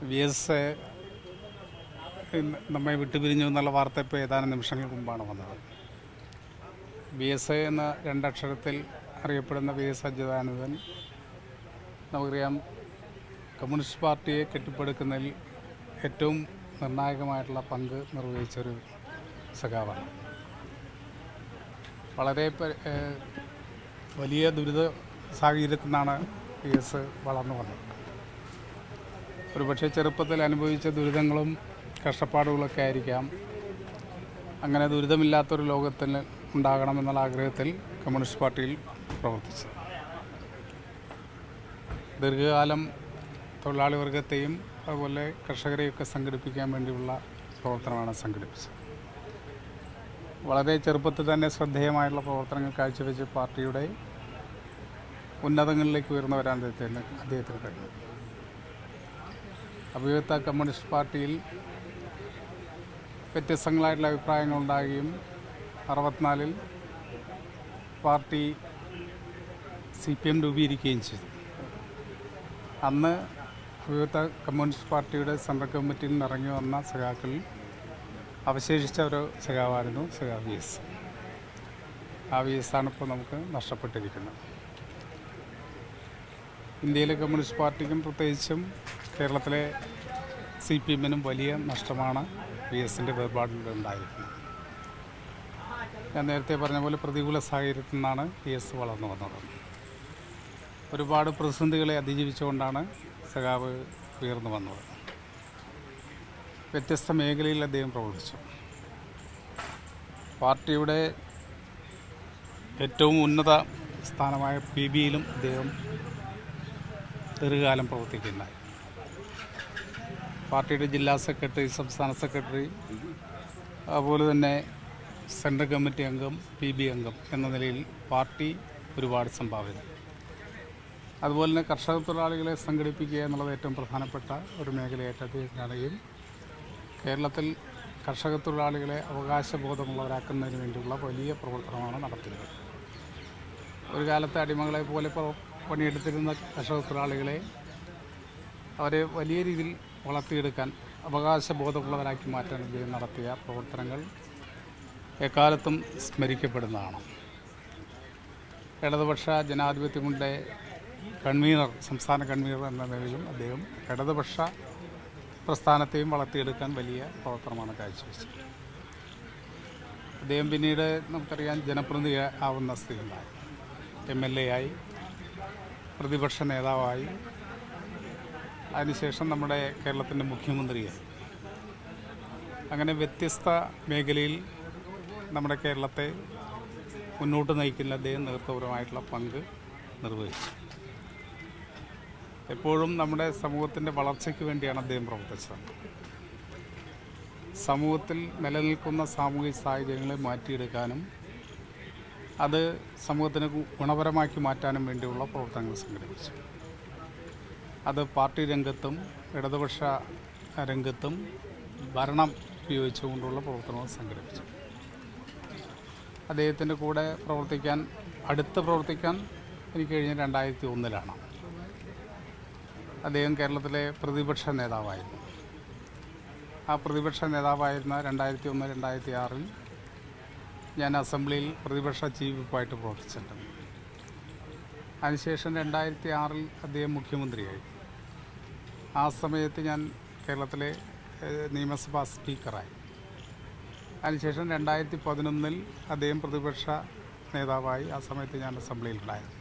VS നമ്മെ വിട്ടുപിരിഞ്ഞു എന്നുള്ള വാർത്ത ഇപ്പോൾ ഏതാനും നിമിഷങ്ങൾക്ക് മുമ്പാണ് വന്നത്. VS എന്ന രണ്ടക്ഷരത്തിൽ അറിയപ്പെടുന്ന VS അച്യുതാനന്ദൻ നമുക്കറിയാം കമ്മ്യൂണിസ്റ്റ് പാർട്ടിയെ കെട്ടിപ്പടുക്കുന്നതിൽ ഏറ്റവും നിർണായകമായിട്ടുള്ള പങ്ക് നിർവഹിച്ചൊരു സഖാവാണ്. വളരെ വലിയ ദുരിത സാഹചര്യത്തിൽ നിന്നാണ് VS വളർന്നു വന്നത്. ഒരുപക്ഷെ ചെറുപ്പത്തിൽ അനുഭവിച്ച ദുരിതങ്ങളും കഷ്ടപ്പാടുകളൊക്കെ ആയിരിക്കാം അങ്ങനെ ദുരിതമില്ലാത്തൊരു ലോകത്തിൽ ഉണ്ടാകണമെന്നുള്ള ആഗ്രഹത്തിൽ കമ്മ്യൂണിസ്റ്റ് പാർട്ടിയിൽ പ്രവർത്തിച്ചു. ദീർഘകാലം തൊഴിലാളി വർഗത്തെയും അതുപോലെ കർഷകരെയൊക്കെ സംഘടിപ്പിക്കാൻ വേണ്ടിയുള്ള പ്രവർത്തനമാണ് സംഘടിപ്പിച്ചത്. വളരെ ചെറുപ്പത്തിൽ തന്നെ ശ്രദ്ധേയമായിട്ടുള്ള പ്രവർത്തനങ്ങൾ കാഴ്ചവെച്ച് പാർട്ടിയുടെ ഉന്നതങ്ങളിലേക്ക് ഉയർന്നു വരാൻ അദ്ദേഹത്തിന് കഴിഞ്ഞു. അഭിവ്യക്ത കമ്മ്യൂണിസ്റ്റ് പാർട്ടിയിൽ വ്യത്യസ്തങ്ങളായിട്ടുള്ള അഭിപ്രായങ്ങളുണ്ടാകുകയും 64 പാർട്ടി CPM രൂപീകരിക്കുകയും ചെയ്തു. അന്ന് അഭിവ്യക്ത കമ്മ്യൂണിസ്റ്റ് പാർട്ടിയുടെ സെൻട്രൽ കമ്മിറ്റിയിൽ നിന്ന് ഇറങ്ങി വന്ന സഖാക്കളിൽ അവശേഷിച്ച ഒരു സഖാവായിരുന്നു സഖാവ് VS. ആ VS ആണ് ഇപ്പോൾ നമുക്ക് നഷ്ടപ്പെട്ടിരിക്കുന്നത്. ഇന്ത്യയിലെ കമ്മ്യൂണിസ്റ്റ് പാർട്ടിക്കും പ്രത്യേകിച്ചും കേരളത്തിലെ CPM-നും വലിയ നഷ്ടമാണ് VS-ൻ്റെ വേർപാടിലൂടെ ഉണ്ടായിരിക്കുന്നത്. ഞാൻ നേരത്തെ പറഞ്ഞ പോലെ പ്രതികൂല സാഹചര്യത്തിൽ നിന്നാണ് VS വളർന്നു വന്നത്. ഒരുപാട് പ്രതിസന്ധികളെ അതിജീവിച്ചുകൊണ്ടാണ് സഖാവ് ഉയർന്നു വന്നത്. വ്യത്യസ്ത മേഖലയിൽ അദ്ദേഹം പ്രവർത്തിച്ചു. പാർട്ടിയുടെ ഏറ്റവും ഉന്നത സ്ഥാനമായ PB-യിലും അദ്ദേഹം ദീർഘകാലം പ്രവർത്തിക്കുന്നുണ്ടായി. പാർട്ടിയുടെ ജില്ലാ സെക്രട്ടറി, സംസ്ഥാന സെക്രട്ടറി, അതുപോലെ തന്നെ സെൻട്രൽ കമ്മിറ്റി അംഗം, PB അംഗം എന്ന നിലയിൽ പാർട്ടി ഒരുപാട് സംഭാവന. അതുപോലെ തന്നെ കർഷക തൊഴിലാളികളെ സംഘടിപ്പിക്കുക എന്നുള്ളത് ഏറ്റവും പ്രധാനപ്പെട്ട ഒരു മേഖലയായിട്ട് അദ്ദേഹം കാണുകയും കേരളത്തിൽ കർഷക തൊഴിലാളികളെ അവകാശബോധമുള്ളവരാക്കുന്നതിന് വേണ്ടിയുള്ള വലിയ പ്രവർത്തനമാണ് നടത്തിയത്. ഒരു കാലത്തെ അടിമകളെ പോലെ പണിയെടുത്തിരുന്ന കർഷക തൊഴിലാളികളെ അവരെ വലിയ രീതിയിൽ വളർത്തിയെടുക്കാൻ അവകാശബോധമുള്ളവരാക്കി മാറ്റാൻ അദ്ദേഹം നടത്തിയ പ്രവർത്തനങ്ങൾ എക്കാലത്തും സ്മരിക്കപ്പെടുന്നതാണ്. ഇടതുപക്ഷ ജനാധിപത്യ മുന്നണിയുടെ കൺവീനർ, സംസ്ഥാന കൺവീനർ എന്ന നിലയിലും അദ്ദേഹം ഇടതുപക്ഷ പ്രസ്ഥാനത്തെയും വളർത്തിയെടുക്കാൻ വലിയ പ്രവർത്തനമാണ് കാഴ്ചവെച്ചത്. അദ്ദേഹം പിന്നീട് നമുക്കറിയാം ജനപ്രതിനിധി ആവുന്ന സ്ഥിതിയുണ്ടായി. MLA ആയി, പ്രതിപക്ഷ നേതാവായി, അതിനുശേഷം നമ്മുടെ കേരളത്തിൻ്റെ മുഖ്യമന്ത്രിയായി. അങ്ങനെ വ്യത്യസ്ത മേഖലയിൽ നമ്മുടെ കേരളത്തെ മുന്നോട്ട് നയിക്കുന്ന അദ്ദേഹം നേതൃത്വപരമായിട്ടുള്ള പങ്ക് നിർവഹിച്ചു. എപ്പോഴും നമ്മുടെ സമൂഹത്തിൻ്റെ വളർച്ചയ്ക്ക് വേണ്ടിയാണ് അദ്ദേഹം പ്രവർത്തിച്ചത്. സമൂഹത്തിൽ നിലനിൽക്കുന്ന സാമൂഹിക സാഹചര്യങ്ങളെ മാറ്റിയെടുക്കാനും അത് സമൂഹത്തിന് ഗുണപരമാക്കി മാറ്റാനും വേണ്ടിയുള്ള പ്രവർത്തനങ്ങൾ സംഘടിപ്പിച്ചു. അത് പാർട്ടി രംഗത്തും ഇടതുപക്ഷ രംഗത്തും ഭരണം ഉപയോഗിച്ചുകൊണ്ടുള്ള പ്രവർത്തനങ്ങൾ സംഘടിപ്പിച്ചു. അദ്ദേഹത്തിൻ്റെ കൂടെ അടുത്ത് പ്രവർത്തിക്കാൻ എനിക്ക് കഴിഞ്ഞ 2001-ലാണ്. അദ്ദേഹം കേരളത്തിലെ പ്രതിപക്ഷ നേതാവായിരുന്നു. ആ പ്രതിപക്ഷ നേതാവായിരുന്ന 2001-2006 ഞാൻ അസംബ്ലിയിൽ പ്രതിപക്ഷ ചീഫ് വിപ്പായിട്ട് പ്രവർത്തിച്ചിട്ടുണ്ട്. അതിനുശേഷം 2006 അദ്ദേഹം മുഖ്യമന്ത്രിയായി. ആ സമയത്ത് ഞാൻ കേരളത്തിലെ നിയമസഭാ സ്പീക്കറായി. അതിനുശേഷം 2011 അദ്ദേഹം പ്രതിപക്ഷ നേതാവായി. ആ സമയത്ത് ഞാൻ അസംബ്ലിയിലുണ്ടായിരുന്നു.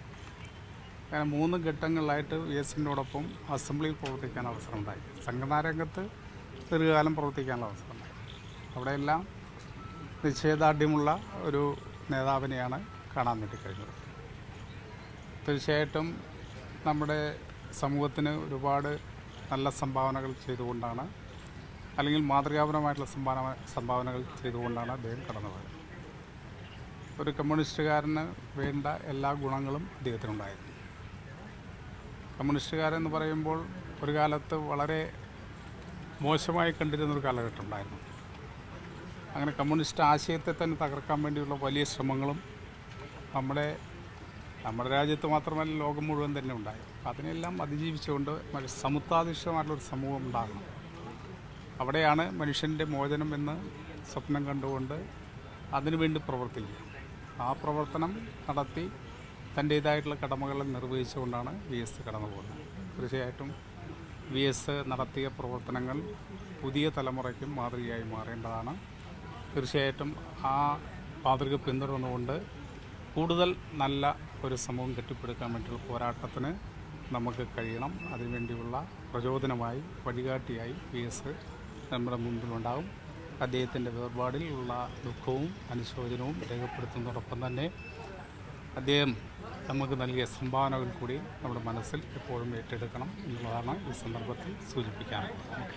അങ്ങനെ 3 ഘട്ടങ്ങളിലായിട്ട് VS-നോടൊപ്പം അസംബ്ലിയിൽ പ്രവർത്തിക്കാൻ അവസരമുണ്ടായി. സംഘടനാ രംഗത്ത് ദീർഘകാലം പ്രവർത്തിക്കാനുള്ള അവസരമുണ്ടായി. അവിടെയെല്ലാം നിശ്ചയദാർഢ്യമുള്ള ഒരു നേതാവിനെയാണ് കാണാൻ വേണ്ടി കഴിഞ്ഞത്. തീർച്ചയായിട്ടും നമ്മുടെ സമൂഹത്തിന് ഒരുപാട് നല്ല സംഭാവനകൾ ചെയ്തുകൊണ്ടാണ്, അല്ലെങ്കിൽ മാതൃകാപരമായിട്ടുള്ള സംഭാവനകൾ ചെയ്തുകൊണ്ടാണ് അദ്ദേഹം കടന്നുപോയത്. ഒരു കമ്മ്യൂണിസ്റ്റുകാരന് വേണ്ട എല്ലാ ഗുണങ്ങളും അദ്ദേഹത്തിനുണ്ടായിരുന്നു. കമ്മ്യൂണിസ്റ്റുകാരെന്ന് പറയുമ്പോൾ ഒരു കാലത്ത് വളരെ മോശമായി കണ്ടിരുന്നൊരു കാലഘട്ടം ഉണ്ടായിരുന്നു. അങ്ങനെ കമ്മ്യൂണിസ്റ്റ് ആശയത്തെ തന്നെ തകർക്കാൻ വേണ്ടിയുള്ള വലിയ ശ്രമങ്ങളും നമ്മുടെ രാജ്യത്ത് മാത്രമല്ല ലോകം മുഴുവൻ തന്നെ ഉണ്ടായി. അതിനെല്ലാം അതിജീവിച്ചുകൊണ്ട് സമത്വാധിഷ്ഠിതമായിട്ടുള്ളൊരു സമൂഹം ഉണ്ടാകണം. അവിടെയാണ് മനുഷ്യൻ്റെ മോചനം എന്ന് സ്വപ്നം കണ്ടുകൊണ്ട് അതിനുവേണ്ടി പ്രവർത്തിക്കുക. ആ പ്രവർത്തനം നടത്തി തൻ്റേതായിട്ടുള്ള കടമകൾ നിർവഹിച്ചുകൊണ്ടാണ് VS കടന്നു പോകുന്നത്. തീർച്ചയായിട്ടും VS നടത്തിയ പ്രവർത്തനങ്ങൾ പുതിയ തലമുറയ്ക്കും മാതൃകയായി മാറേണ്ടതാണ്. തീർച്ചയായിട്ടും ആ മാതൃക പിന്തുടർന്നുകൊണ്ട് കൂടുതൽ നല്ല ഒരു സമൂഹം കെട്ടിപ്പടുക്കാൻ വേണ്ടിയുള്ള പോരാട്ടത്തിന് നമുക്ക് കഴിയണം. അതിനുവേണ്ടിയുള്ള പ്രചോദനമായി വഴികാട്ടിയായി VS നമ്മുടെ മുമ്പിലുണ്ടാകും. അദ്ദേഹത്തിൻ്റെ വേർപാടിൽ ഉള്ള ദുഃഖവും അനുശോചനവും രേഖപ്പെടുത്തുന്നതോടൊപ്പം തന്നെ അദ്ദേഹം നമുക്ക് നൽകിയ സംഭാവനകൾ കൂടി നമ്മുടെ മനസ്സിൽ എപ്പോഴും ഏറ്റെടുക്കണം എന്നുള്ളതാണ് ഈ സന്ദർഭത്തിൽ സൂചിപ്പിക്കാനുള്ളത്.